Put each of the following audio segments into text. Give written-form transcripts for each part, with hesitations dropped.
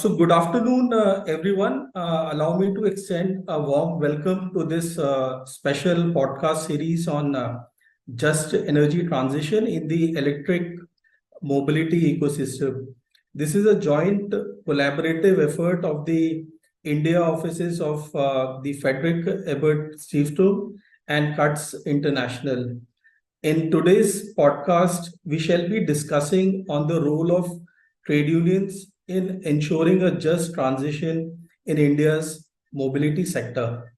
So good afternoon, everyone. Allow me to extend a warm welcome to this special podcast series on just energy transition in the electric mobility ecosystem. This is a joint collaborative effort of the India offices of the Friedrich-Ebert-Stiftung and CUTS International. In today's podcast, we shall be discussing on the role of trade unions in ensuring a just transition in India's mobility sector.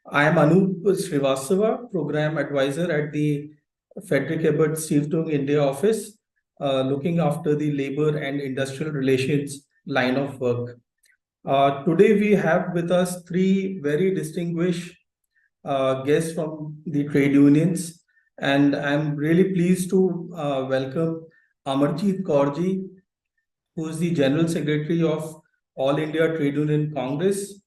I am Anup Srivastava, Program Advisor at the Friedrich-Ebert-Stiftung India office, looking after the labor and industrial relations line of work. Today, we have with us three very distinguished guests from the trade unions, and I'm really pleased to welcome Amarjeet Kaur, who is the General Secretary of All India Trade Union Congress,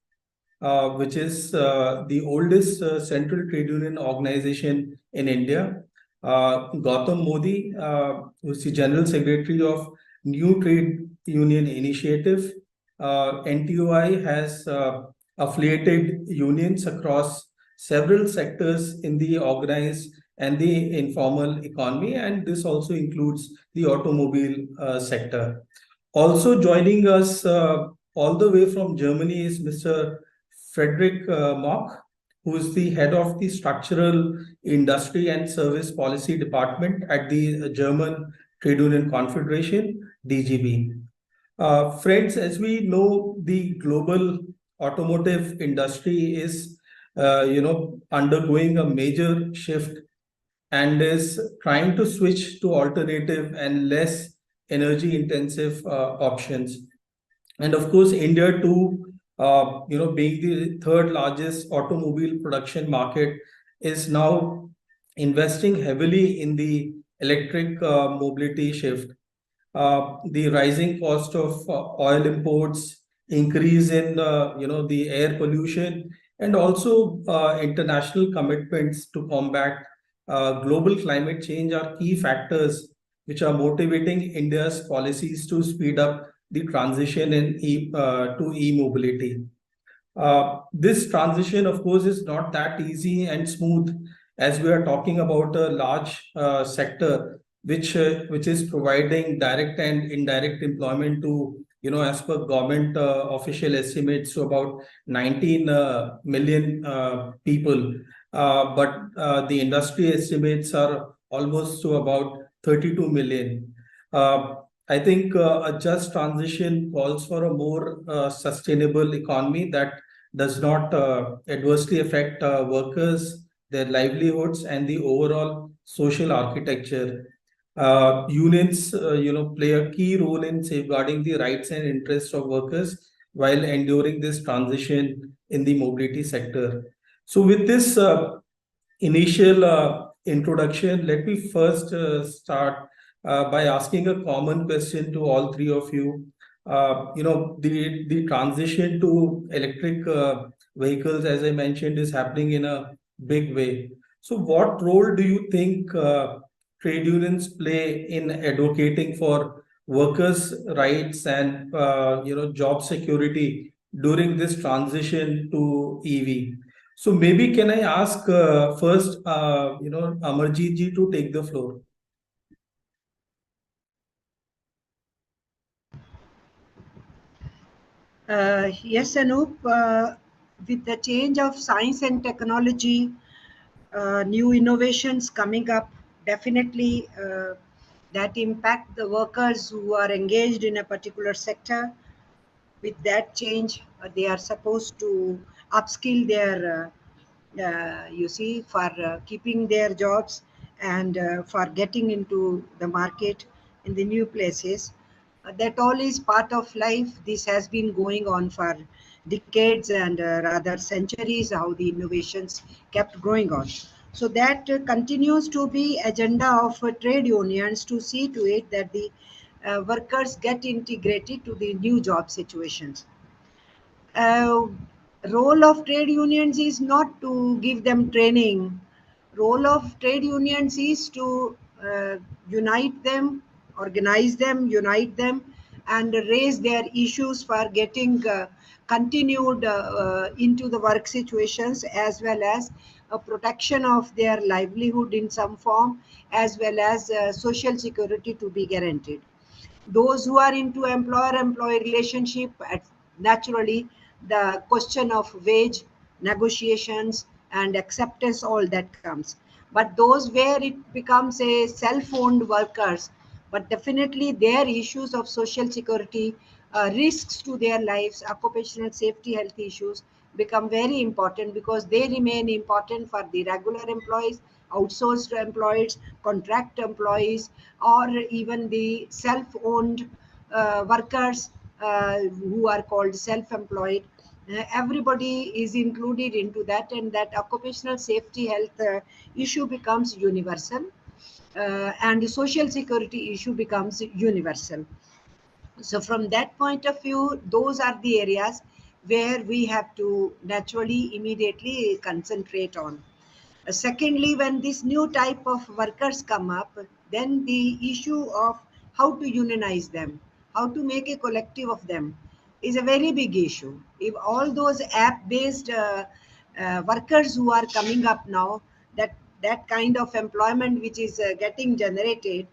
which is the oldest central trade union organization in India. Gautam Mody, who is the General Secretary of New Trade Union Initiative. NTUI has affiliated unions across several sectors in the organized and the informal economy, and this also includes the automobile sector. Also joining us all the way from Germany is Mr. Frederik Moch, who is the head of the Structural Industry and Service Policy Department at the German Trade Union Confederation, DGB. Friends, as we know, the global automotive industry is, undergoing a major shift and is trying to switch to alternative and less energy intensive options. And of course, India too, being the third largest automobile production market, is now investing heavily in the electric mobility shift. The rising cost of oil imports, increase in the air pollution, and also international commitments to combat global climate change are key factors which are motivating India's policies to speed up the transition to e-mobility. This transition, of course, is not that easy and smooth, as we are talking about a large sector which is providing direct and indirect employment to, as per government official estimates, to about 19 million people. But the industry estimates are almost to about 32 million. I think a just transition calls for a more sustainable economy that does not adversely affect workers, their livelihoods, and the overall social architecture. Unions, play a key role in safeguarding the rights and interests of workers while enduring this transition in the mobility sector. So, with this initial introduction, let me first start by asking a common question to all three of you. The transition to electric vehicles, as I mentioned, is happening in a big way. So, what role do you think trade unions play in advocating for workers' rights and job security during this transition to EV? So maybe can I ask first, Amarjeet ji to take the floor. Yes, Anup, with the change of science and technology, new innovations coming up, definitely that impact the workers who are engaged in a particular sector. With that change, they are supposed to upskill their, for keeping their jobs and for getting into the market in the new places. That all is part of life. This has been going on for decades and rather centuries, how the innovations kept going on. So that continues to be agenda of trade unions to see to it that the workers get integrated to the new job situations. Role of trade unions is not to give them training. Role of trade unions is to unite them, organize them, unite them, and raise their issues for getting continued into the work situations, as well as protection of their livelihood in some form, as well as social security to be guaranteed. Those who are into employer-employee relationship, naturally the question of wage negotiations and acceptance, all that comes. But those where it becomes a self-owned workers, but definitely their issues of social security, risks to their lives, occupational safety, health issues become very important, because they remain important for the regular employees, outsourced employees, contract employees, or even the self-owned workers who are called self-employed. Everybody is included into that, and that occupational safety health issue becomes universal, and the social security issue becomes universal. So from that point of view, those are the areas where we have to naturally immediately concentrate on. Secondly, when this new type of workers come up, then the issue of how to unionize them, how to make a collective of them, is a very big issue. If all those app-based workers who are coming up now, that kind of employment which is getting generated,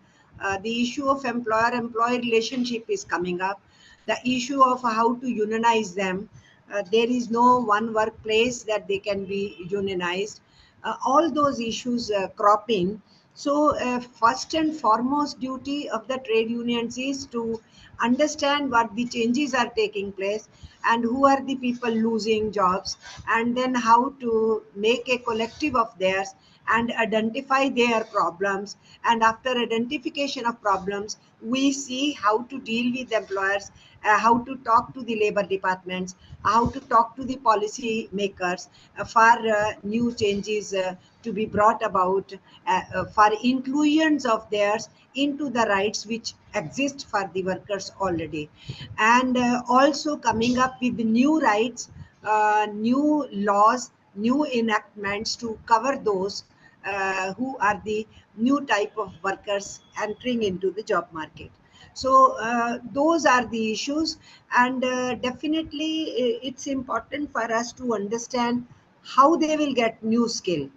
the issue of employer-employee relationship is coming up. The issue of how to unionize them, there is no one workplace that they can be unionized. All those issues cropping. So first and foremost duty of the trade unions is to understand what the changes are taking place and who are the people losing jobs, and then how to make a collective of theirs and identify their problems. And after identification of problems, we see how to deal with employers, how to talk to the labor departments, how to talk to the policy makers for new changes to be brought about, for inclusions of theirs into the rights which exist for the workers already, and also coming up with new rights, new laws, new enactments to cover those who are the new type of workers entering into the job market. So those are the issues, and definitely it's important for us to understand how they will get new skill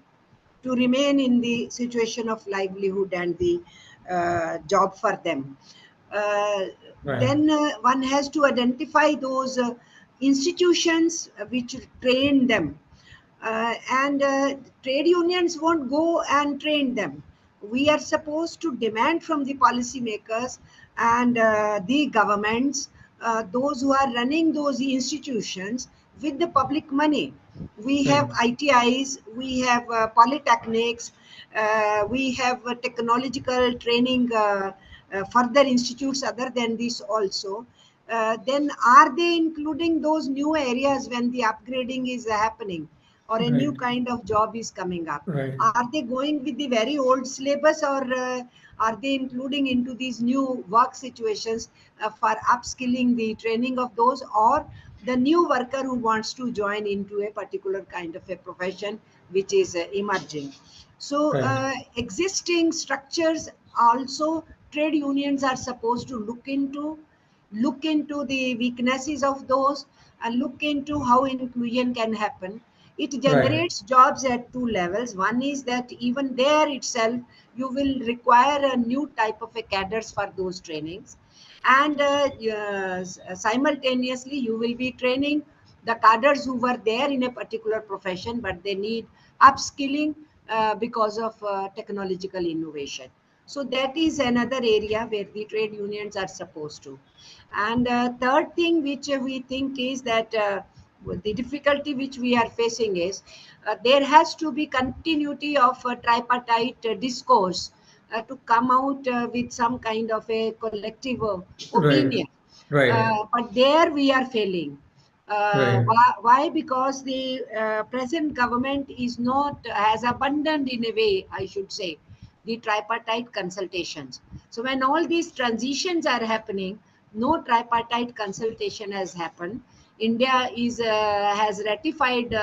to remain in the situation of livelihood and the job for them. Uh, Right. then one has to identify those institutions which train them, and trade unions won't go and train them. We are supposed to demand from the policymakers and the governments, those who are running those institutions with the public money. We have ITIs, we have polytechnics, we have technological training, further institutes other than this also. Then are they including those new areas when the upgrading is happening, or a new Right. kind of job is coming up? Right. Are they going with the very old syllabus, or are they including into these new work situations for upskilling the training of those, or the new worker who wants to join into a particular kind of a profession which is emerging? So Right. existing structures also, trade unions are supposed to look into the weaknesses of those, and look into how inclusion can happen. It Right. generates jobs at two levels. One is that even there itself you will require a new type of a cadres for those trainings, and yes, simultaneously you will be training the cadres who were there in a particular profession, but they need upskilling because of technological innovation. So that is another area where the trade unions are supposed to. And third thing which we think is that the difficulty which we are facing is there has to be continuity of tripartite discourse to come out with some kind of a collective Right. opinion. Right. But there we are failing. Right. Why? Because the present government is not, has abandoned in a way, I should say, the tripartite consultations. So when all these transitions are happening, no tripartite consultation has happened. India is has ratified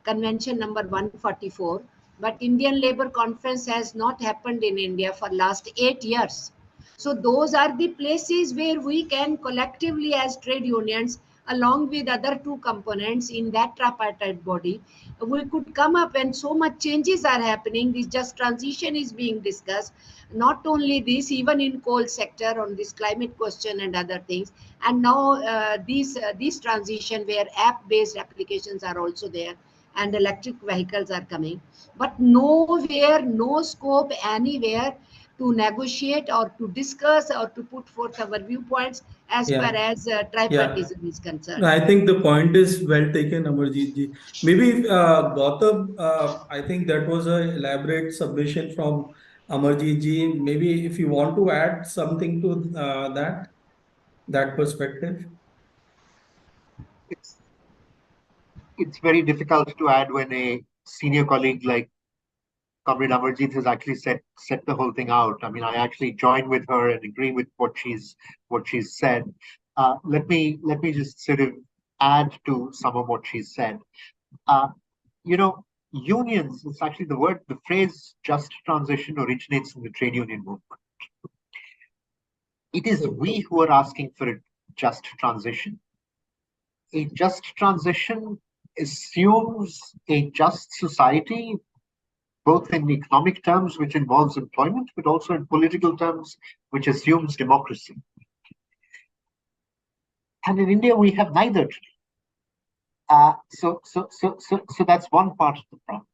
convention number 144, but Indian Labour Conference has not happened in India for last 8 years. So those are the places where we can collectively as trade unions, along with other two components in that tripartite body, we could come up, and so much changes are happening. This just transition is being discussed. Not only this, even in coal sector on this climate question and other things. And now these transition where app based applications are also there, and electric vehicles are coming, but nowhere, no scope anywhere to negotiate or to discuss or to put forth our viewpoints as far Yeah, as yeah. tripartism is concerned. I think the point is well taken, Amarjeet ji. Maybe Gautam, I think that was an elaborate submission from Amarjeet ji. Maybe if you want to add something to that perspective. It's it's very difficult to add when a senior colleague like Comrade Amarjeet has actually set the whole thing out. I mean, I actually join with her and agree with what she's said. Let me just sort of add to some of what she's said. Uh, you know, unions. It's actually the phrase "just transition" originates in the trade union movement. It is we who are asking for a just transition. A just transition assumes a just society, both in economic terms, which involves employment, but also in political terms, which assumes democracy. And in India, we have neither today. So that's one part of the problem.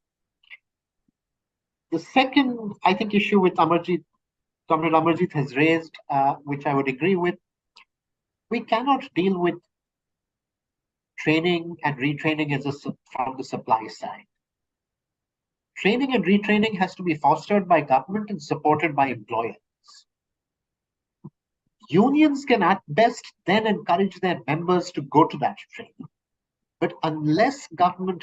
The second, I think, issue with Comrade Amarjeet has raised, which I would agree with, we cannot deal with training and retraining from the supply side. Training and retraining has to be fostered by government and supported by employers. Unions can at best then encourage their members to go to that training. But unless government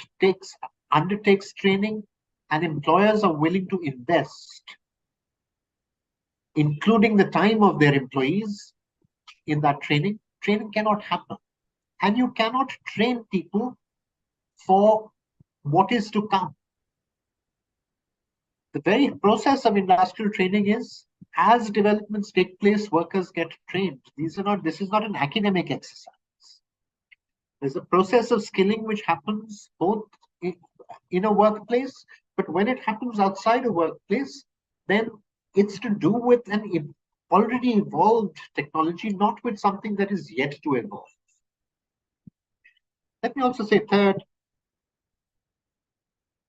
undertakes training and employers are willing to invest, including the time of their employees in that training cannot happen. And you cannot train people for what is to come. The very process of industrial training is, as developments take place, workers get trained. This is not an academic exercise. There's a process of skilling which happens both in a workplace, but when it happens outside a workplace, then it's to do with an already evolved technology, not with something that is yet to evolve. Let me also say third,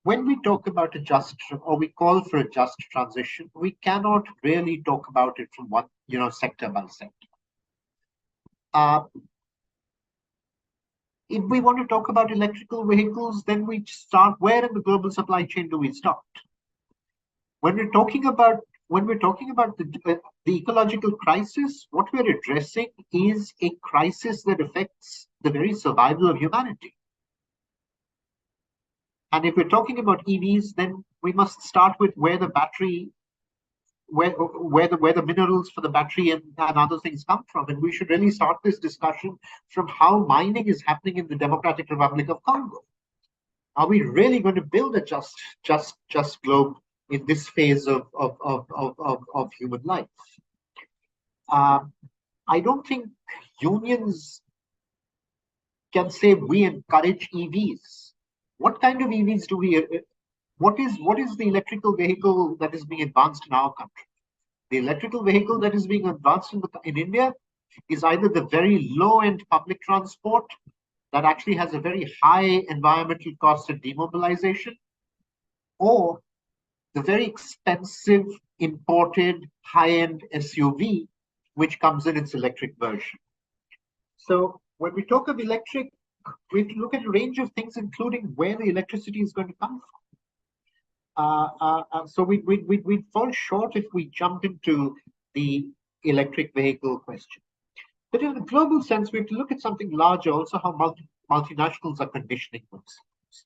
when we talk about we call for a just transition, we cannot really talk about it from one, sector by sector. If we want to talk about electrical vehicles, then we start, where in the global supply chain do we start? When we're talking about the ecological crisis, what we're addressing is a crisis that affects the very survival of humanity. And if we're talking about EVs, then we must start with where the battery, where the minerals for the battery and other things come from. And we should really start this discussion from how mining is happening in the Democratic Republic of Congo. Are we really going to build a just globe in this phase of human life? I don't think unions can say we encourage EVs. What kind of EVs do we? What is the electrical vehicle that is being advanced in our country? The electrical vehicle that is being advanced in India is either the very low-end public transport that actually has a very high environmental cost of demobilization, or the very expensive imported high-end SUV, which comes in its electric version. So when we talk of electric, we have to look at a range of things, including where the electricity is going to come from. So we'd fall short if we jump into the electric vehicle question. But in a global sense, we have to look at something larger, also how multinationals are conditioning themselves.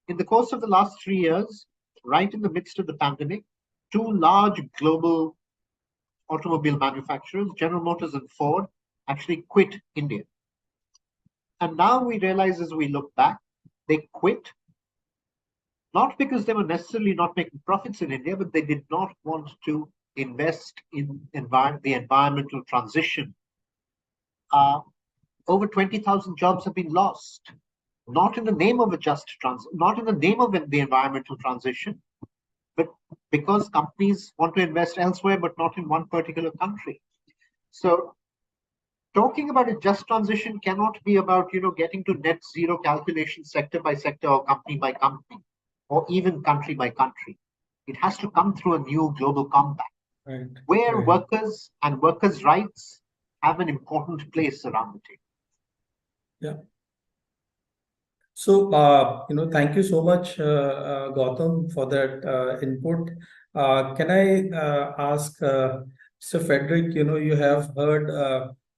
In the course of the last 3 years, right in the midst of the pandemic, two large global automobile manufacturers, General Motors and Ford, actually quit India. And now we realize, as we look back, they quit not because they were necessarily not making profits in India, but they did not want to invest in the environmental transition, over 20,000 jobs have been lost, not in the name of not in the name of the environmental transition, but because companies want to invest elsewhere, but not in one particular country. So talking about a just transition cannot be about, getting to net zero calculations sector by sector or company by company, or even country by country. It has to come through a new global compact, Right. where Right. workers and workers' rights have an important place around the table. Yeah. So, thank you so much, Gautam, for that input. Can I ask, Mr. Frederick, you have heard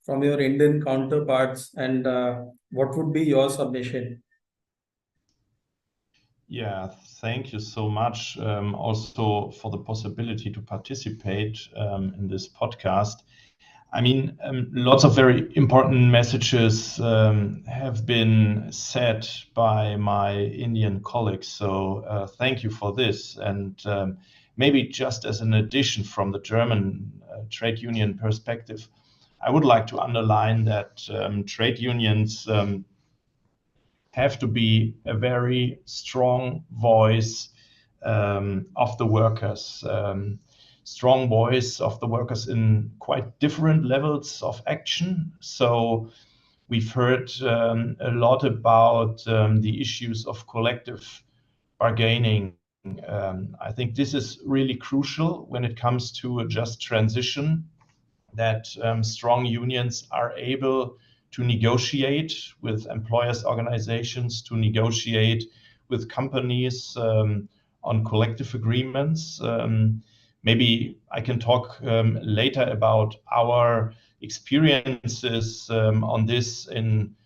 from your Indian counterparts, and what would be your submission? Yeah, thank you so much also for the possibility to participate in this podcast. I mean, lots of very important messages have been said by my Indian colleagues. So thank you for this. And maybe just as an addition from the German trade union perspective, I would like to underline that trade unions have to be a very strong voice of the workers. Strong voice of the workers in quite different levels of action. So we've heard a lot about the issues of collective bargaining. I think this is really crucial when it comes to a just transition, that strong unions are able to negotiate with employers' organizations, to negotiate with companies on collective agreements. Maybe I can talk later about our experiences on this in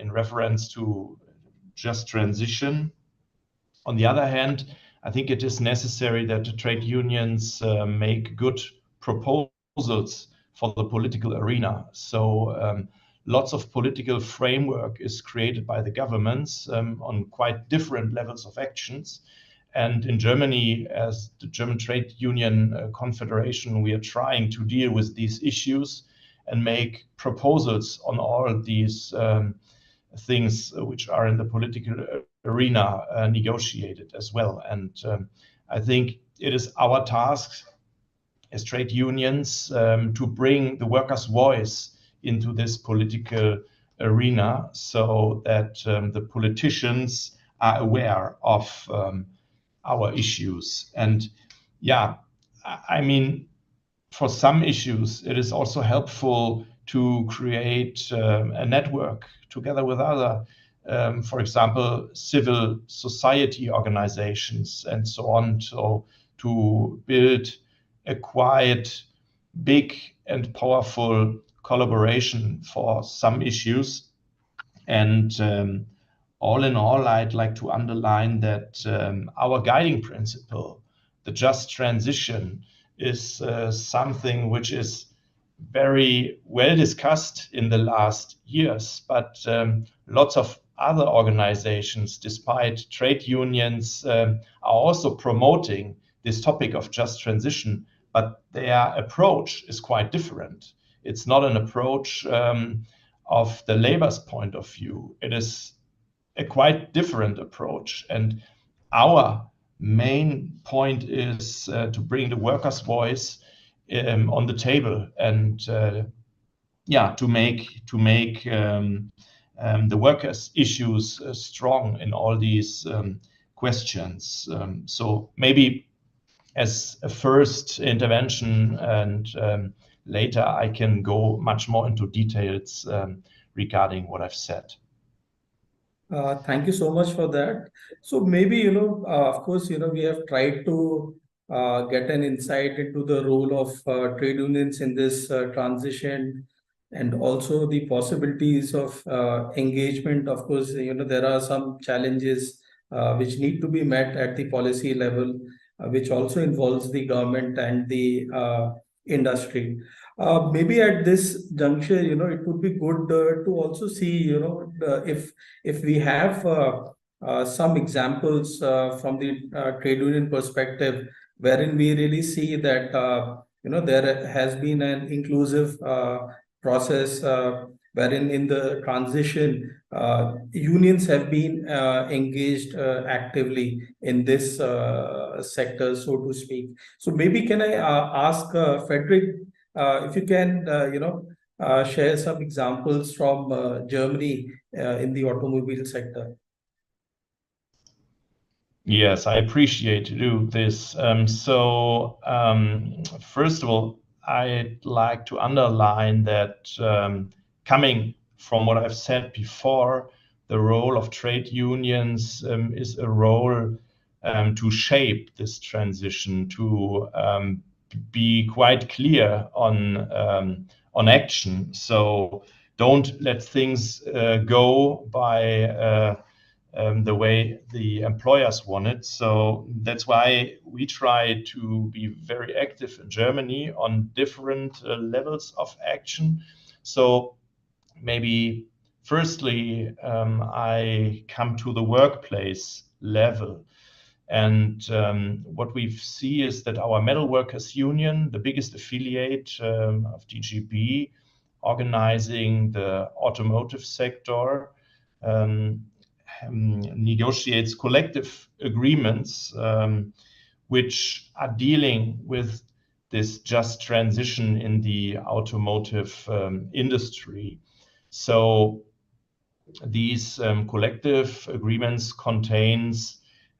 reference to just transition. On the other hand, I think it is necessary that the trade unions make good proposals for the political arena. So lots of political framework is created by the governments on quite different levels of actions. And in Germany, as the German Trade Union Confederation, we are trying to deal with these issues and make proposals on all these things which are in the political arena negotiated as well. And I think it is our task as trade unions to bring the workers' voice into this political arena, so that the politicians are aware of our issues. And yeah, I mean, for some issues, it is also helpful to create a network together with other, for example, civil society organizations and so on, so to build a quite big and powerful collaboration for some issues. And all in all, I'd like to underline that our guiding principle, the just transition, is something which is very well discussed in the last years, but lots of other organizations, despite trade unions, are also promoting this topic of just transition, but their approach is quite different. It's not an approach of the labor's point of view. It is a quite different approach. And our main point is to bring the workers' voice on the table and to make the workers' issues strong in all these questions. So maybe as a first intervention, and later I can go much more into details regarding what I've said. Thank you so much for that. So maybe, of course, we have tried to get an insight into the role of trade unions in this transition, and also the possibilities of engagement. Of course, there are some challenges which need to be met at the policy level, which also involves the government and the industry. Maybe at this juncture, it would be good to also see, if we have some examples from the trade union perspective, wherein we really see that there has been an inclusive process, wherein in the transition, unions have been engaged actively in this sector, so to speak. So maybe can I ask Frederik, if you can, share some examples from Germany in the automobile sector? Yes, I appreciate to do this. First of all, I'd like to underline that coming from what I've said before, the role of trade unions is a role to shape this transition, to be quite clear on action. So don't let things go by the way the employers want it. So that's why we try to be very active in Germany on different levels of action. So maybe firstly, I come to the workplace level. And what we see is that our Metal Workers Union, the biggest affiliate of DGB, organizing the automotive sector, negotiates collective agreements which are dealing with this just transition in the automotive industry. So these collective agreements contains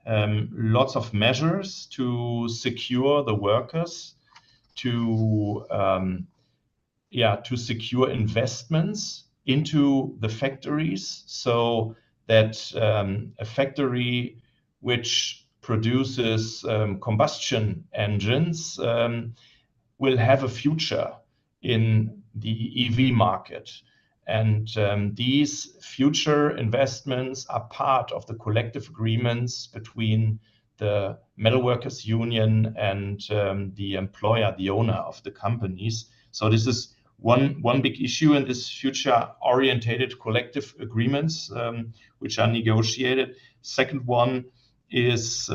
lots of measures to secure the workers, to secure investments into the factories, so that a factory which produces combustion engines will have a future in the EV market. And these future investments are part of the collective agreements between the Metal Workers Union and the employer, the owner of the companies. So this is one big issue in this future-orientated collective agreements, which are negotiated. Second one is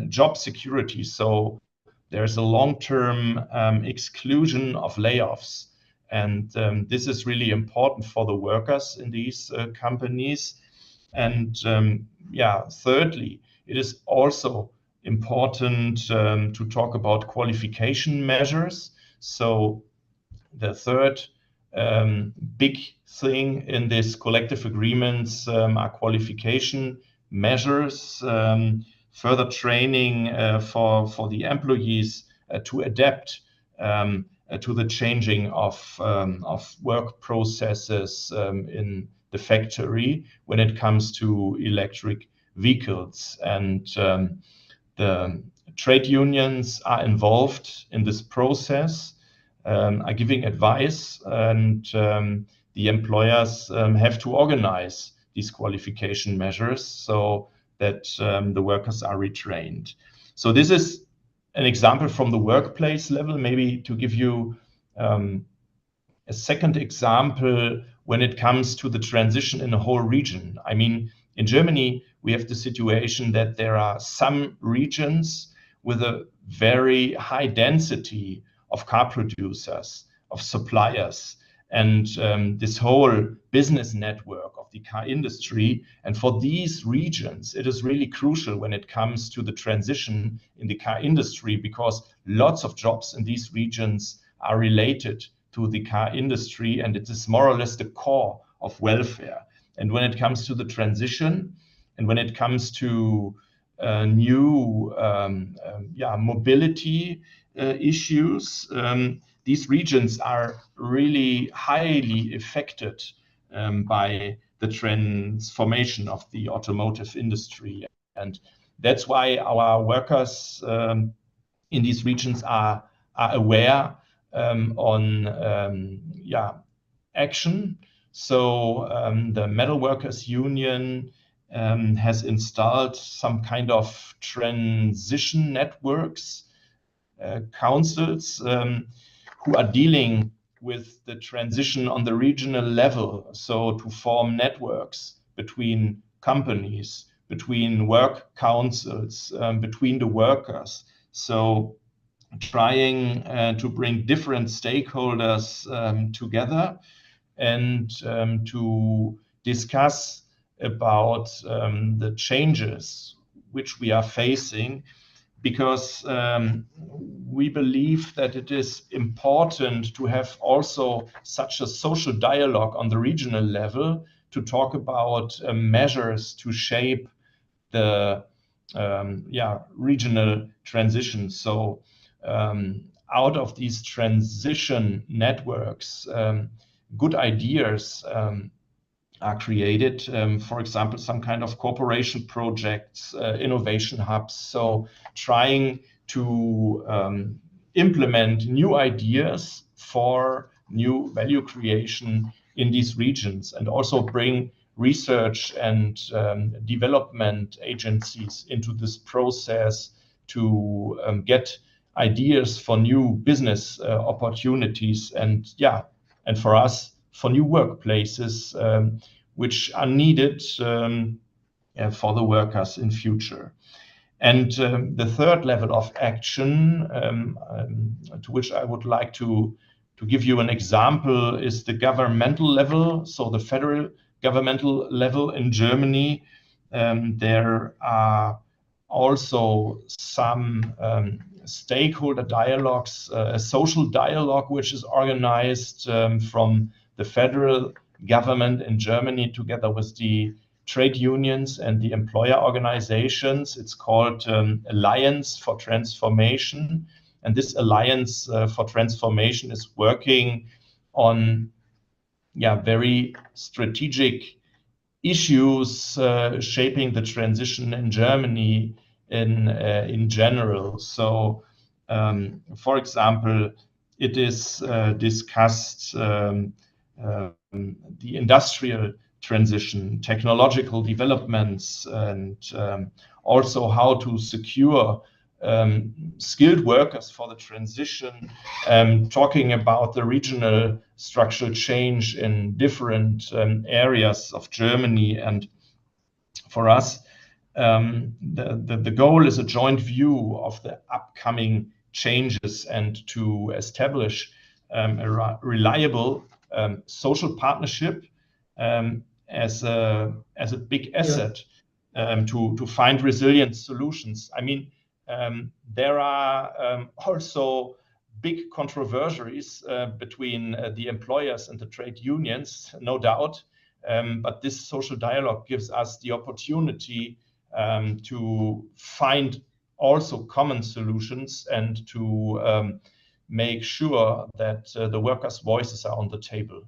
job security. So there's a long-term exclusion of layoffs. And this is really important for the workers in these companies. And thirdly, it is also important to talk about qualification measures. So the third big thing in this collective agreements are qualification measures, further training for the employees to adapt to the changing of work processes in the factory when it comes to electric vehicles. And the trade unions are involved in this process, are giving advice, and the employers have to organize these qualification measures so that the workers are retrained. So this is an example from the workplace level. Maybe to give you a second example when it comes to the transition in a whole region. I mean, in Germany, we have the situation that there are some regions with a very high density of car producers, of suppliers, and this whole business network of the car industry. And for these regions, it is really crucial when it comes to the transition in the car industry, because lots of jobs in these regions are related to the car industry, and it is more or less the core of welfare. And when it comes to the transition, and when it comes to new mobility issues, these regions are really highly affected by the transformation of the automotive industry. And that's why our workers in these regions are aware on action. So the Metal Workers Union has installed some kind of transition networks, councils who are dealing with the transition on the regional level. So to form networks between companies, between work councils, between the workers, So trying to bring different stakeholders together and to discuss about the changes which we are facing, because we believe that it is important to have also such a social dialogue on the regional level to talk about measures to shape the regional transition. So out of these transition networks, good ideas are created. For example, some kind of cooperation projects, innovation hubs. So trying to implement new ideas for new value creation in these regions, and also bring research and development agencies into this process to get ideas for new business opportunities, and for us, for new workplaces which are needed for the workers in future. And the third level of action, to which I would like to give you an example, is the governmental level. So the federal governmental level in Germany. There are also some stakeholder dialogues, a social dialogue which is organized from the federal government in Germany together with the trade unions and the employer organizations. It's called Alliance for Transformation. And this Alliance for Transformation is working on very strategic issues shaping the transition in Germany in general. So, for example, it is discussed the industrial transition, technological developments, and also how to secure skilled workers for the transition, talking about the regional structural change in different areas of Germany. And for us, the goal is a joint view of the upcoming changes and to establish a reliable social partnership as a big asset to find resilient solutions. I mean, there are also big controversies between the employers and the trade unions, no doubt. But this social dialogue gives us the opportunity to find also common solutions and to make sure that the workers' voices are on the table.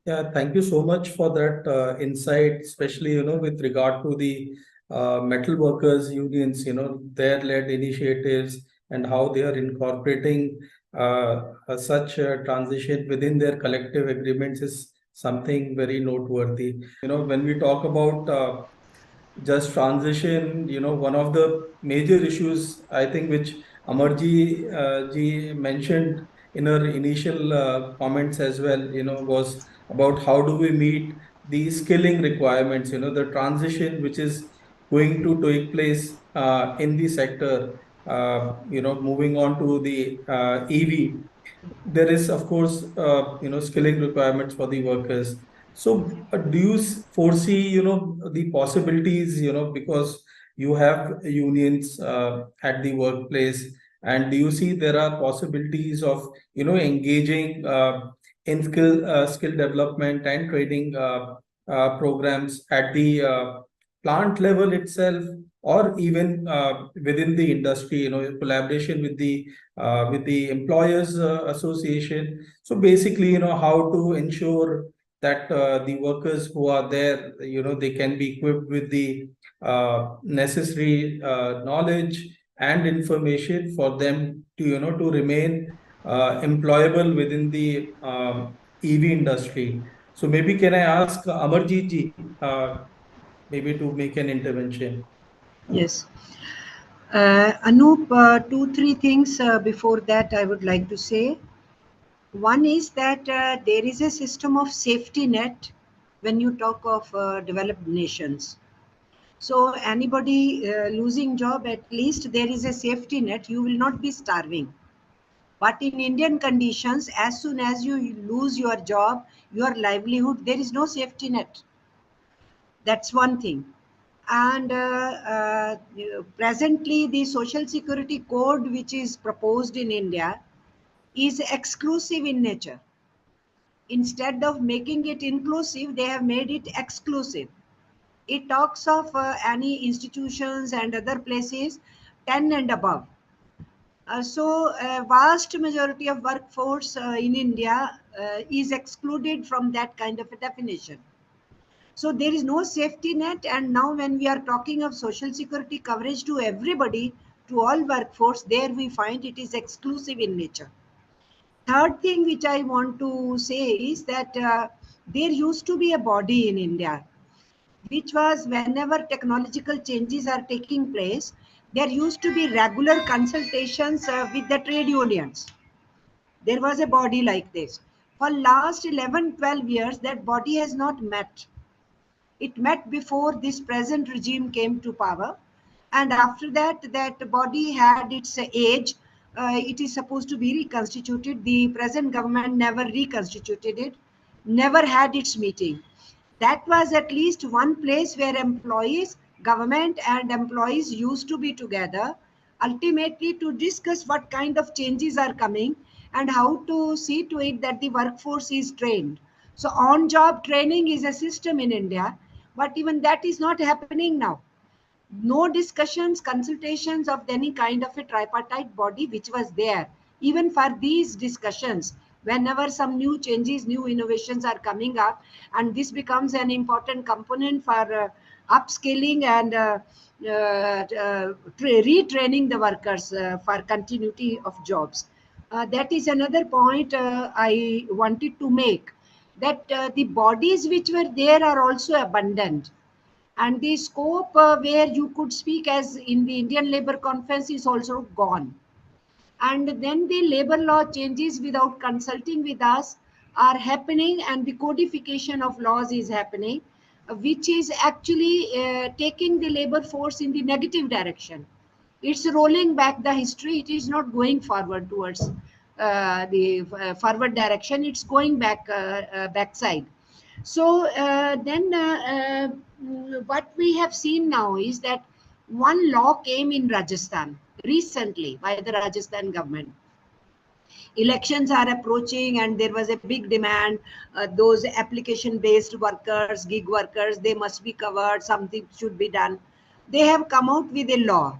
Yeah, thank you so much for that insight, especially, with regard to the metal workers unions, their led initiatives and how they are incorporating such a transition within their collective agreements is something very noteworthy. When we talk about just transition, one of the major issues, I think, which Amarjeet ji mentioned in her initial comments as well, was about how do we meet the skilling requirements, the transition which is going to take place in the sector, moving on to the EV. There is, of course, skilling requirements for the workers. So, do you foresee, the possibilities, because you have unions at the workplace, and do you see there are possibilities of, engaging in skill development and training programs at the plant level itself, or even within the industry, in collaboration with the employers association? So basically, how to ensure that the workers who are there, they can be equipped with the necessary knowledge and information for them to, to remain employable within the EV industry. So maybe can I ask Amarjeet ji, maybe to make an intervention? Yes. Anup, 2-3 things before that I would like to say. One is that there is a system of safety net when you talk of developed nations. So anybody losing job, at least there is a safety net. You will not be starving. But in Indian conditions, as soon as you lose your job, your livelihood, there is no safety net. That's one thing. And presently, the Social Security Code, which is proposed in India, is exclusive in nature. Instead of making it inclusive, they have made it exclusive. It talks of any institutions and other places 10 and above. So a vast majority of workforce in India is excluded from that kind of a definition. So there is no safety net, and now when we are talking of social security coverage to everybody, to all workforce, there we find it is exclusive in nature. Third thing which I want to say is that there used to be a body in India, which was whenever technological changes are taking place, there used to be regular consultations with the trade unions. There was a body like this. For last 11-12 years, that body has not met. It met before this present regime came to power. And after that, that body had its age. It is supposed to be reconstituted. The present government never reconstituted it, never had its meeting. That was at least one place where employees, government and employees used to be together, ultimately to discuss what kind of changes are coming and how to see to it that the workforce is trained. So on-job training is a system in India, but even that is not happening now. No discussions, consultations of any kind of a tripartite body which was there. Even for these discussions, whenever some new changes, new innovations are coming up, and this becomes an important component for upscaling and retraining the workers for continuity of jobs. That is another point I wanted to make, that the bodies which were there are also abundant, and the scope where you could speak as in the Indian Labour Conference is also gone. And then the labor law changes without consulting with us are happening, and the codification of laws is happening, which is actually taking the labor force in the negative direction. It's rolling back the history. It is not going forward towards the forward direction. It's going backside. So what we have seen now is that one law came in Rajasthan recently by the Rajasthan government. Elections are approaching and there was a big demand. Those application based workers, gig workers, they must be covered. Something should be done. They have come out with a law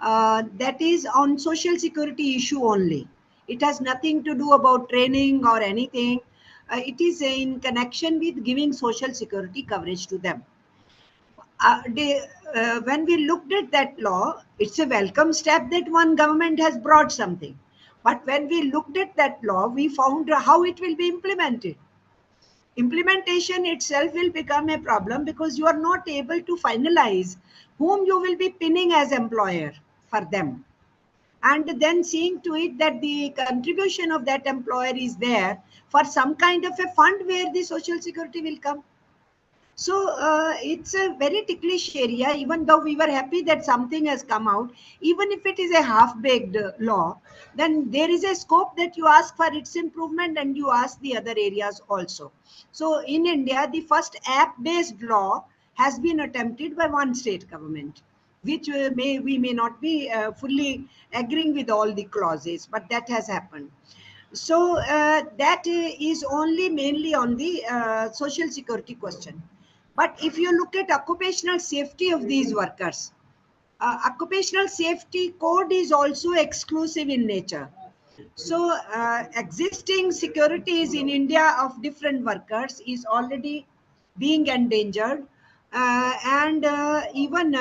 that is on social security issue only. It has nothing to do about training or anything. It is in connection with giving social security coverage to them. When we looked at that law, it's a welcome step that one government has brought something. But when we looked at that law, we found how it will be implemented. Implementation itself will become a problem because you are not able to finalize whom you will be pinning as employer for them. And then seeing to it that the contribution of that employer is there for some kind of a fund where the social security will come. So it's a very ticklish area, even though we were happy that something has come out. Even if it is a half-baked law, then there is a scope that you ask for its improvement and you ask the other areas also. So in India, the first app-based law has been attempted by one state government, which we may not be fully agreeing with all the clauses, but that has happened. So that is only mainly on the social security question. But if you look at occupational safety of these workers, occupational safety code is also exclusive in nature. So existing securities in India of different workers is already being endangered. And even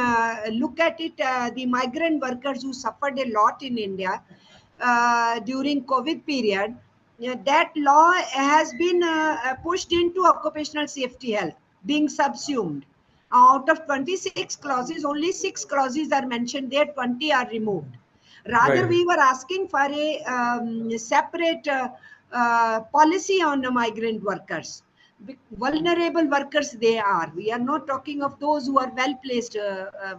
look at it, the migrant workers who suffered a lot in India during COVID period, that law has been pushed into occupational safety health, being subsumed. Out of 26 clauses, only 6 clauses are mentioned there, 20 are removed. Rather, we were asking for a separate policy on migrant workers. vulnerable workers they are. We are not talking of those who are well-placed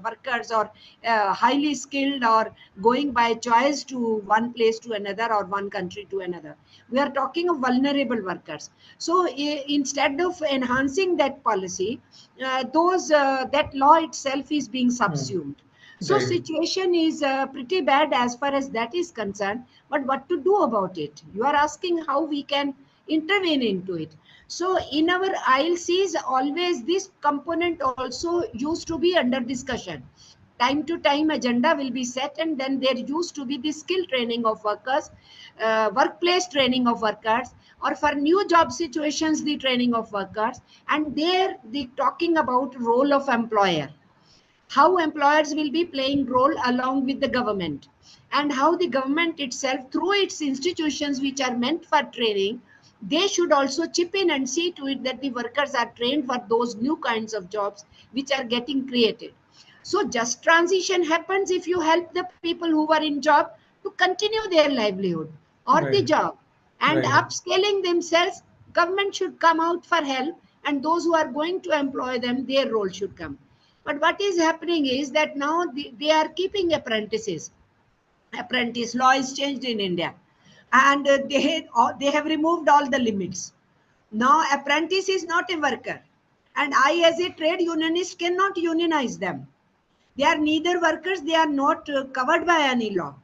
workers or highly skilled or going by choice to one place to another or one country to another. We are talking of vulnerable workers. So instead of enhancing that policy, that law itself is being subsumed. So Right. situation is pretty bad as far as that is concerned. But what to do about it? You are asking how we can intervene into it. So in our ILCs, always this component also used to be under discussion. Time to time agenda will be set, and then there used to be the skill training of workers, workplace training of workers, or for new job situations, the training of workers. And there the talking about role of employer, how employers will be playing role along with the government, and how the government itself through its institutions which are meant for training, they should also chip in and see to it that the workers are trained for those new kinds of jobs which are getting created. So just transition happens if you help the people who were in job to continue their livelihood or the Right. job, and Right. upscaling themselves, government should come out for help, and those who are going to employ them, their role should come. But what is happening is that now they are keeping apprentices. Apprentice law is changed in India, and they have removed all the limits. Now apprentice is not a worker, and I as a trade unionist cannot unionize them. They are neither workers, they are not covered by any law.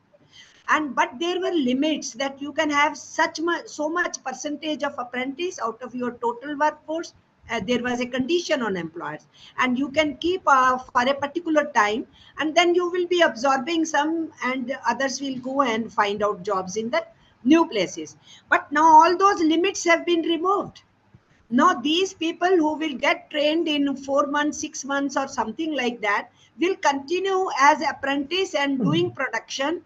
And but there were limits that you can have so much percentage of apprentice out of your total workforce. There was a condition on employers, and you can keep for a particular time, and then you will be absorbing some, and others will go and find out jobs in the new places. But now all those limits have been removed. Now these people who will get trained in 4 months, 6 months or something like that will continue as apprentice and doing production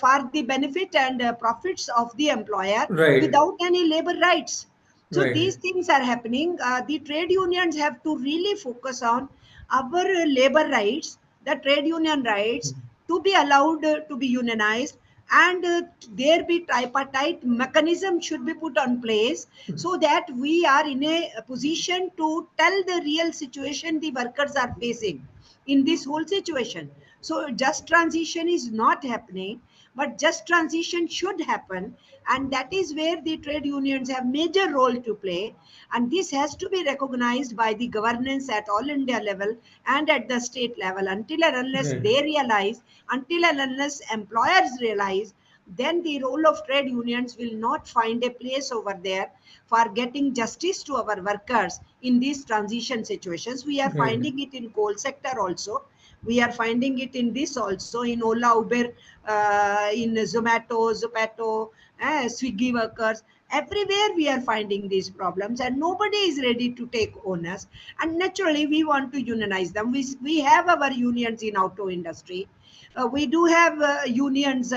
for the benefit and profits of the employer, Right. without any labor rights. So Right. these things are happening. The trade unions have to really focus on our labor rights, the trade union rights, to be allowed to be unionized, and there be tripartite mechanism should be put on place, so that we are in a position to tell the real situation the workers are facing in this whole situation. So just transition is not happening, but just transition should happen, and that is where the trade unions have major role to play, and this has to be recognized by the governance at all India level and at the state level. Until and unless Right. they realize, until and unless employers realize, then the role of trade unions will not find a place over there for getting justice to our workers in these transition situations. We are Right. finding it in coal sector also. We are finding it in this also, in Ola, Uber, in Zomato, Swiggy workers. Everywhere we are finding these problems, and nobody is ready to take onus. And naturally, we want to unionize them. We have our unions in auto industry. We do have unions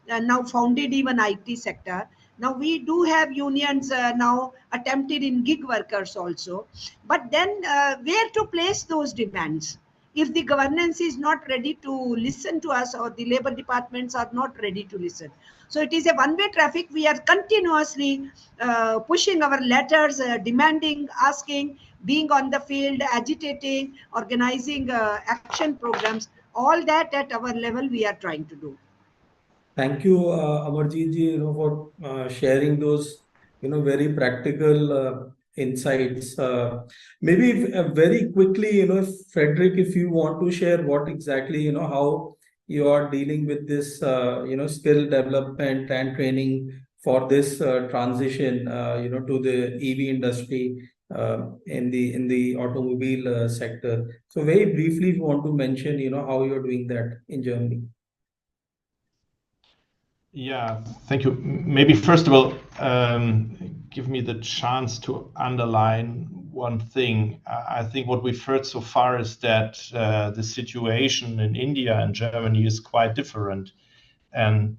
now founded even IT sector. Now we do have unions now attempted in gig workers also. But then where to place those demands? If the governance is not ready to listen to us, or the labor departments are not ready to listen. So it is a one-way traffic. We are continuously pushing our letters, demanding, asking, being on the field, agitating, organizing action programs. All that at our level we are trying to do. Thank you, Amarjeet ji, for sharing those, very practical insights. Maybe very quickly, if Frederick, if you want to share what exactly, how you are dealing with this, skill development and training for this transition, to the EV industry in the automobile sector. So very briefly, if you want to mention, how you're doing that in Germany. Yeah, thank you. Maybe first of all, give me the chance to underline one thing. I think what we've heard so far is that the situation in India and Germany is quite different, and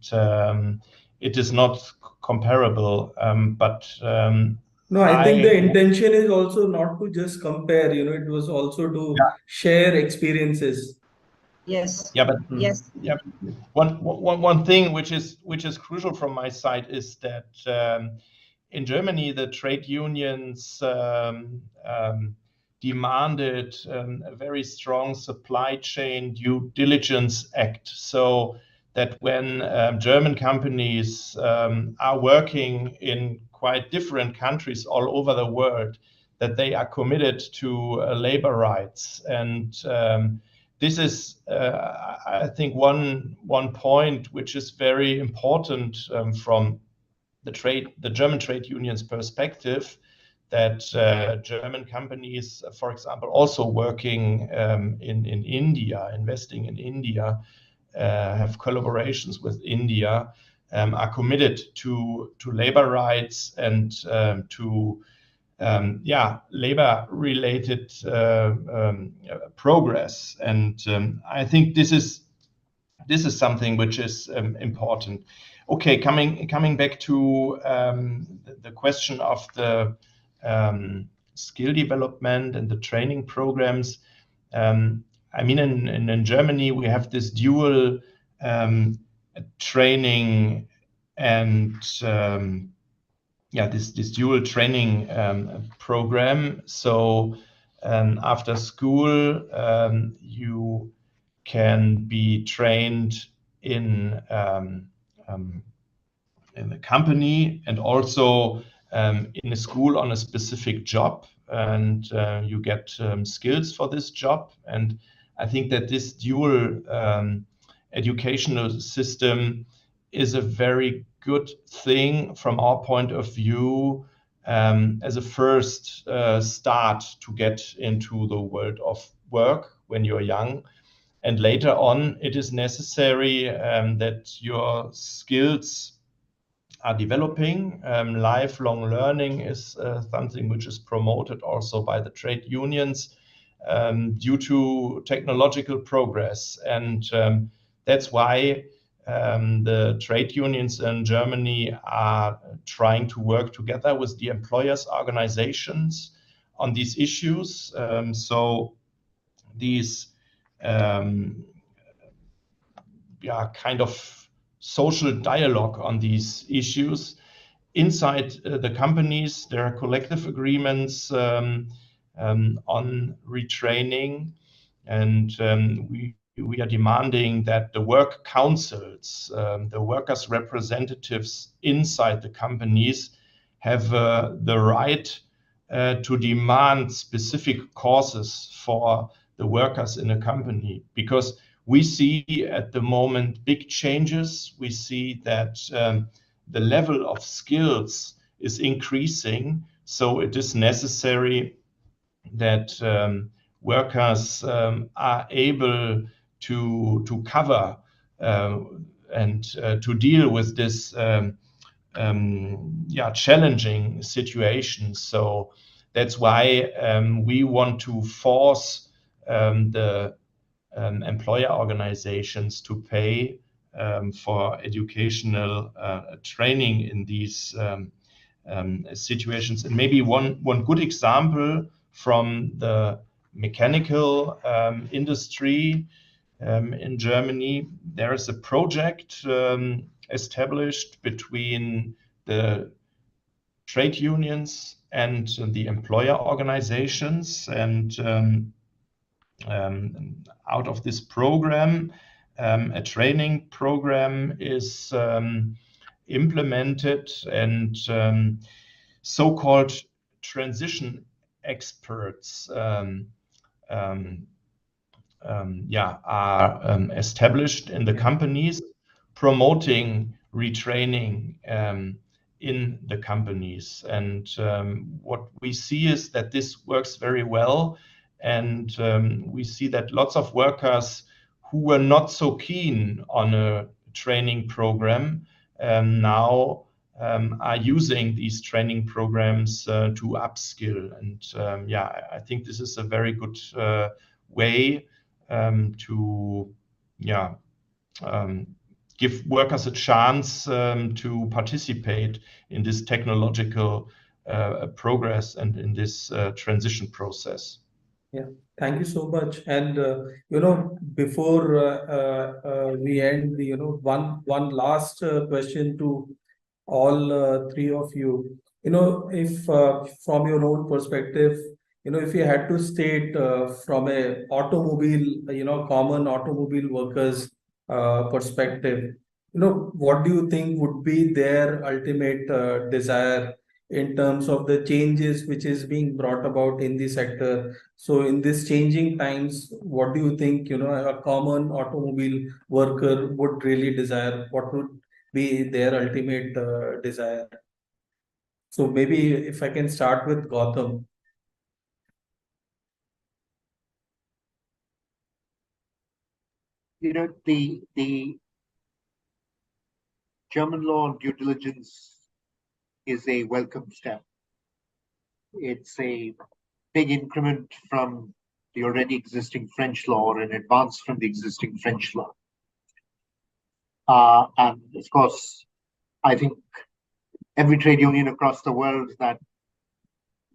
it is not comparable. No, I think the intention is also not to just compare, it was also to share experiences. Yes. Yeah, but yes. Yeah, one thing which is crucial from my side is that in Germany, the trade unions demanded a very strong supply chain due diligence act, so that when German companies are working in quite different countries all over the world, that they are committed to labor rights. And this is, I think, one point which is very important from the German trade unions perspective, that German companies, for example, also working in India, investing in India, have collaborations with India, are committed to labor rights and to labor-related progress. And I think this is something which is important. Okay, coming back to the question of the skill development and the training programs. I mean, in Germany, we have this dual training and this dual training program. So after school, you can be trained in a company and also in a school on a specific job, and you get skills for this job. And I think that this dual educational system is a very good thing from our point of view, as a first start to get into the world of work when you're young. And later on, it is necessary that your skills are developing. Lifelong learning is something which is promoted also by the trade unions due to technological progress. And that's why the trade unions in Germany are trying to work together with the employers' organizations on these issues. So these kind of social dialogue on these issues. Inside the companies, there are collective agreements on retraining, and we are demanding that the work councils, the workers' representatives inside the companies, have the right to demand specific courses for the workers in a company, because we see at the moment big changes. We see that the level of skills is increasing, so it is necessary that workers are able to cover and to deal with this challenging situation. So that's why we want to force the employer organizations to pay for educational training in these situations. And maybe one good example from the mechanical industry in Germany, there is a project established between the trade unions and the employer organizations. And out of this program, a training program is implemented, and so-called transition experts are established in the companies, promoting retraining in the companies. And what we see is that this works very well. And we see that lots of workers who were not so keen on a training program now are using these training programs to upskill. And I think this is a very good way to give workers a chance to participate in this technological progress and in this transition process. Yeah, thank you so much. And before we end, one last question to all three of you. if from your own perspective, if you had to state from a automobile, common automobile workers perspective, what do you think would be their ultimate desire in terms of the changes which is being brought about in the sector? So in this changing times, what do you think, a common automobile worker would really desire? What would be their ultimate desire? So maybe if I can start with Gautam. The German law on due diligence is a welcome step. It's a big increment from the already existing French law, or an advance from the existing French law. And of course, I think every trade union across the world that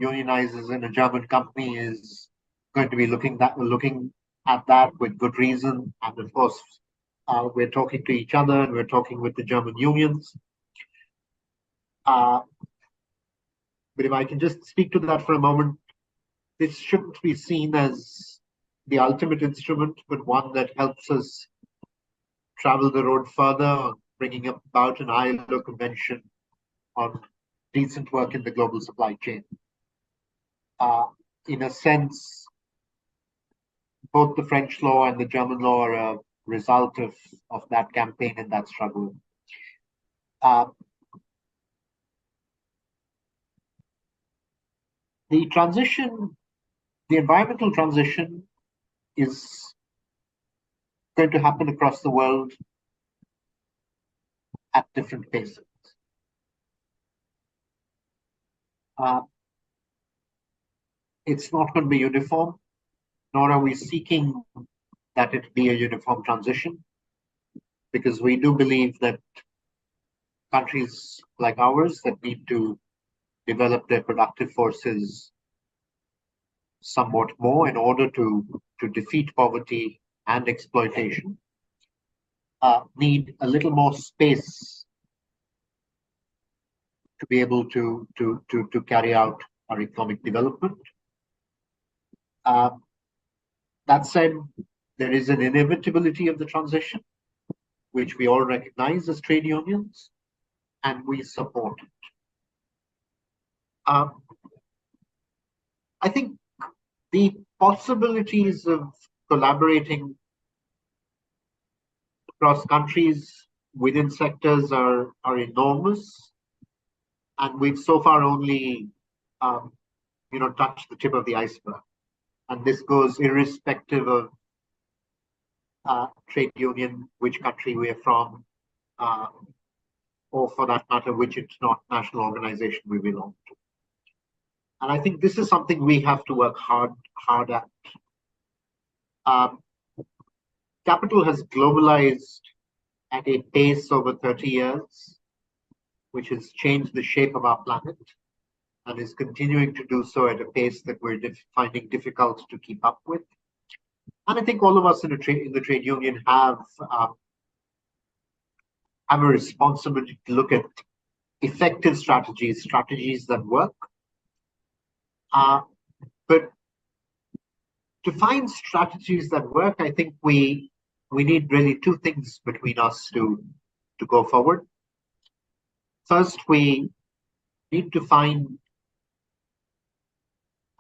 unionizes in a German company is going to be looking at that with good reason. And of course, we're talking to each other and we're talking with the German unions. But if I can just speak to that for a moment, this shouldn't be seen as the ultimate instrument, but one that helps us travel the road further, bringing about an ILO convention on decent work in the global supply chain. In a sense, both the French law and the German law are a result of that campaign and that struggle. The environmental transition is going to happen across the world at different paces. It's not going to be uniform, nor are we seeking that it be a uniform transition, because we do believe that countries like ours that need to develop their productive forces somewhat more in order to defeat poverty and exploitation need a little more space to be able to carry out our economic development. That said, there is an inevitability of the transition, which we all recognize as trade unions, and we support it. I think the possibilities of collaborating across countries within sectors are enormous, and we've so far only touched the tip of the iceberg. And this goes irrespective of trade union, which country we are from, or for that matter, which international organization we belong to. And I think this is something we have to work hard at. Capital has globalized at a pace over 30 years, which has changed the shape of our planet and is continuing to do so at a pace that we're finding difficult to keep up with. And I think all of us in the trade union have a responsibility to look at effective strategies that work. But to find strategies that work, I think we need really two things between us to go forward. First, we need to find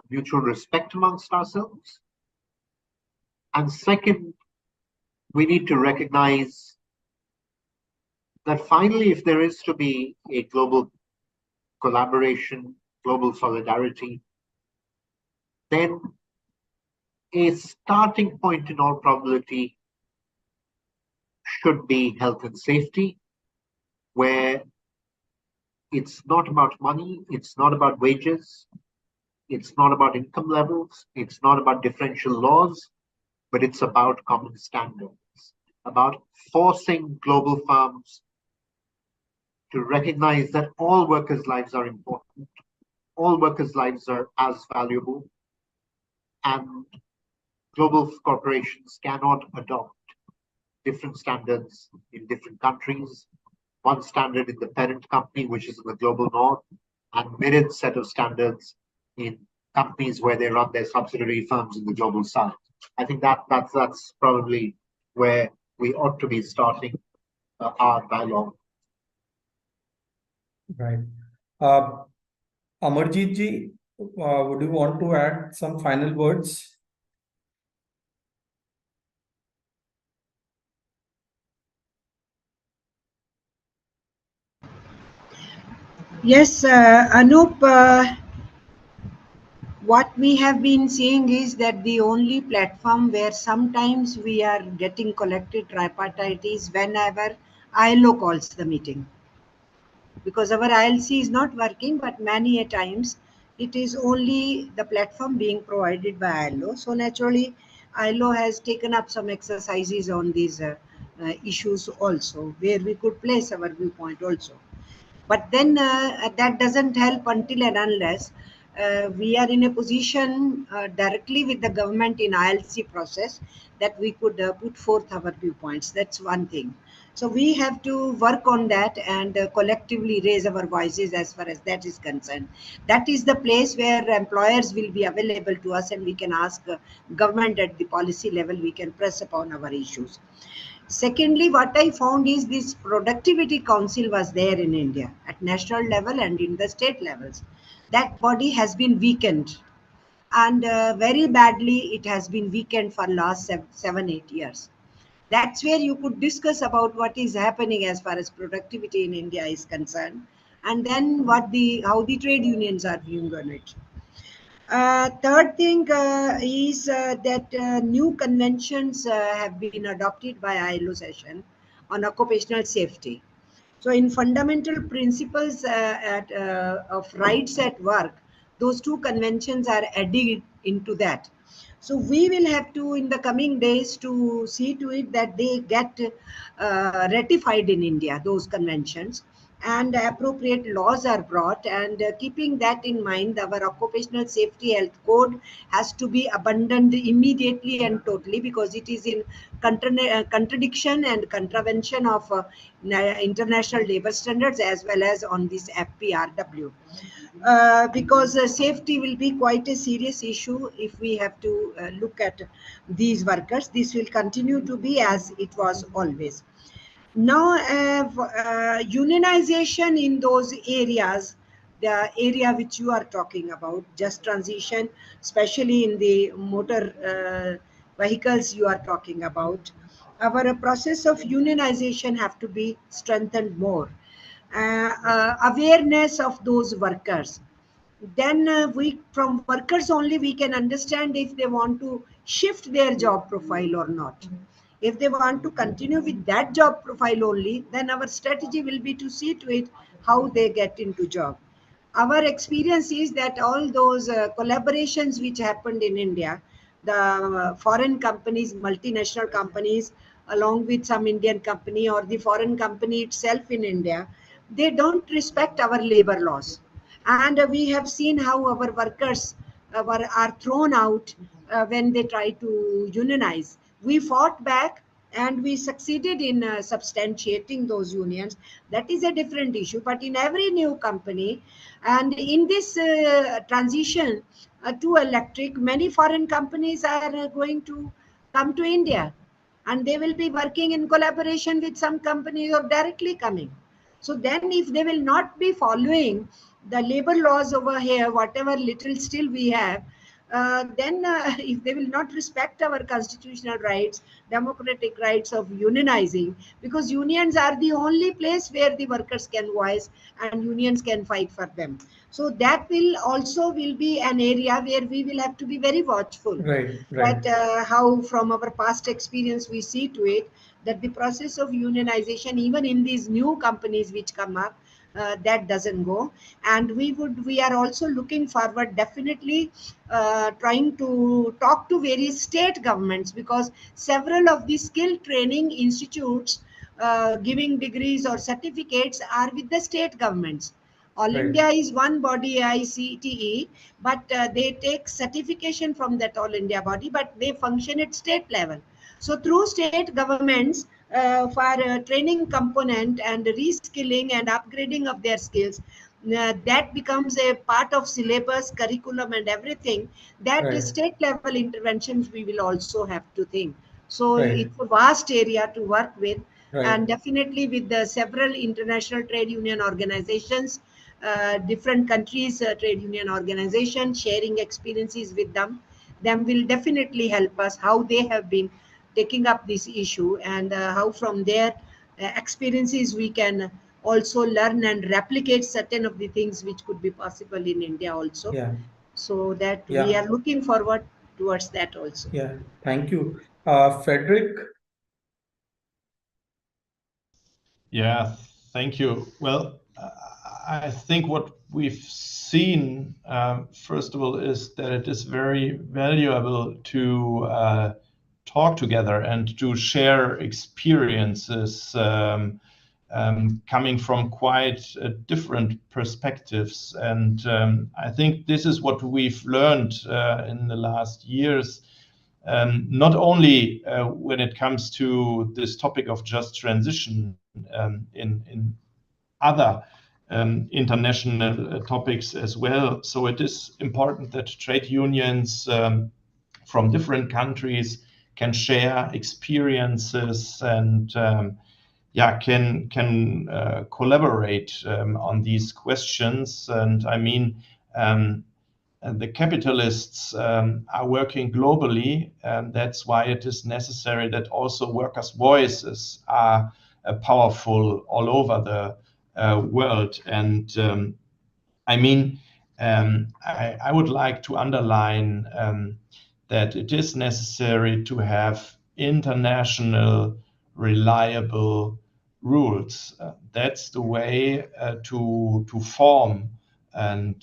mutual respect amongst ourselves. And second, we need to recognize that finally, if there is to be a global collaboration, global solidarity, then a starting point in all probability should be health and safety, where it's not about money, it's not about wages, it's not about income levels, it's not about differential laws, but it's about common standards, about forcing global firms to recognize that all workers' lives are important, all workers' lives are as valuable, and global corporations cannot adopt different standards in different countries. One standard in the parent company, which is in the global north, and mirrored set of standards in companies where they run their subsidiary firms in the global south. I think that's probably where we ought to be starting our dialogue. Right. Amarjeet ji, would you want to add some final words? Yes, Anup, what we have been seeing is that the only platform where sometimes we are getting collective tripartite is whenever ILO calls the meeting. Because our ILC is not working, but many a times it is only the platform being provided by ILO. So naturally, ILO has taken up some exercises on these issues also, where we could place our viewpoint also. But then that doesn't help until and unless we are in a position directly with the government in ILC process that we could put forth our viewpoints. That's one thing. So we have to work on that and collectively raise our voices as far as that is concerned. That is the place where employers will be available to us and we can ask government at the policy level, we can press upon our issues. Secondly, what I found is this productivity council was there in India at national level and in the state levels. That body has been weakened, and very badly it has been weakened for last 7-8 years. That's where you could discuss about what is happening as far as productivity in India is concerned, and then how the trade unions are viewing on it. Third thing is that new conventions have been adopted by ILO session on occupational safety. So in fundamental principles of rights at work, those two conventions are added into that. So we will have to, in the coming days, to see to it that they get ratified in India, those conventions, and appropriate laws are brought. And keeping that in mind, our occupational safety health code has to be abandoned immediately and totally, because it is in contradiction and contravention of international labor standards as well as on this FPRW. Because safety will be quite a serious issue if we have to look at these workers. This will continue to be as it was always. Now, unionization in those areas, the area which you are talking about, just transition, especially in the motor vehicles you are talking about, our process of unionization have to be strengthened more. Awareness of those workers. Then we, from workers only, we can understand if they want to shift their job profile or not. If they want to continue with that job profile only, then our strategy will be to see to it how they get into job. Our experience is that all those collaborations which happened in India, the foreign companies, multinational companies, along with some Indian company or the foreign company itself in India, they don't respect our labor laws. And we have seen how our workers are thrown out when they try to unionize. We fought back and we succeeded in substantiating those unions. That is a different issue. But in every new company and in this transition to electric, many foreign companies are going to come to India, and they will be working in collaboration with some companies or directly coming. So then if they will not be following the labor laws over here, whatever little still we have, then if they will not respect our constitutional rights, democratic rights of unionizing, because unions are the only place where the workers can voice and unions can fight for them. So that will also be an area where we will have to be very watchful. Right, right. But how from our past experience we see to it that the process of unionization, even in these new companies which come up, that doesn't go. And we are also looking forward, definitely trying to talk to various state governments, because several of the skill training institutes giving degrees or certificates are with the state governments. All Right. India is one body, AICTE, but they take certification from that All India body, but they function at state level. So through state governments, for training component and reskilling and upgrading of their skills, that becomes a part of syllabus, curriculum, and everything, that Right. state level interventions we will also have to think. So Right. it's a vast area to work with, Right. and definitely with the several international trade union organizations, different countries, trade union organizations, sharing experiences with them will definitely help us how they have been taking up this issue, and how from their experiences we can also learn and replicate certain of the things which could be possible in India also. Yeah. So that we Yeah. are looking forward towards that also. Yeah. Thank you. Frederik. Yeah, thank you. Well, I think what we've seen, first of all, is that it is very valuable to talk together and to share experiences coming from quite different perspectives. And I think this is what we've learned in the last years. Not only when it comes to this topic of just transition in other international topics as well. So it is important that trade unions from different countries can share experiences and can collaborate on these questions. And I mean, the capitalists are working globally, and that's why it is necessary that also workers' voices are powerful all over the world. And I mean, I would like to underline that it is necessary to have international, reliable rules. That's the way to form, and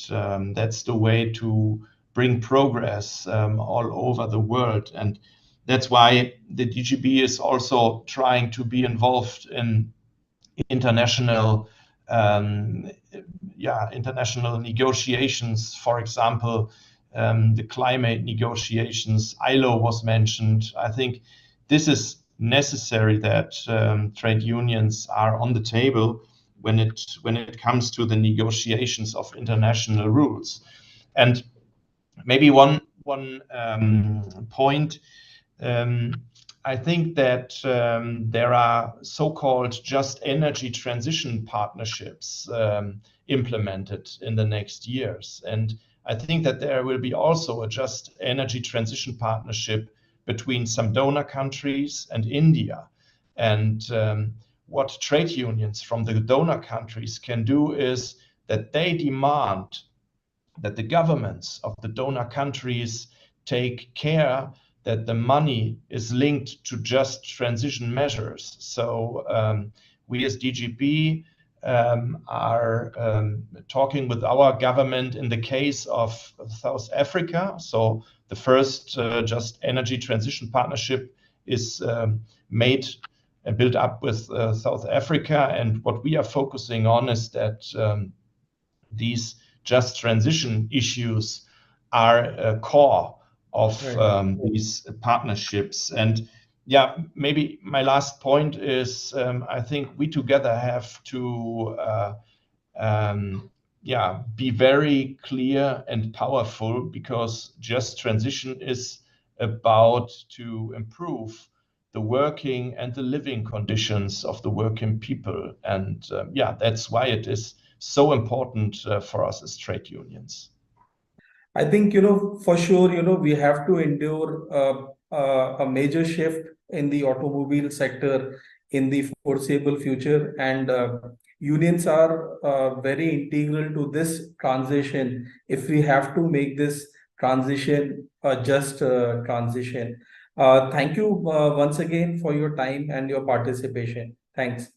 that's the way to bring progress all over the world. And that's why the DGB is also trying to be involved in international international negotiations. For example, the climate negotiations, ILO was mentioned. I think this is necessary that trade unions are on the table when it comes to the negotiations of international rules. And maybe one point. I think that there are so-called just energy transition partnerships implemented in the next years. And I think that there will be also a just energy transition partnership between some donor countries and India. And what trade unions from the donor countries can do is that they demand that the governments of the donor countries take care that the money is linked to just transition measures. So we as DGB are talking with our government in the case of South Africa. So the first just energy transition partnership is made and built up with South Africa. And what we are focusing on is that these just transition issues are a core of these partnerships. And yeah, maybe my last point is I think we together have to be very clear and powerful, because just transition is about to improve the working and the living conditions of the working people. And that's why it is so important for us as trade unions. I think, for sure, we have to endure a major shift in the automobile sector in the foreseeable future. And unions are very integral to this transition if we have to make this transition a just transition. Thank you once again for your time and your participation. Thanks.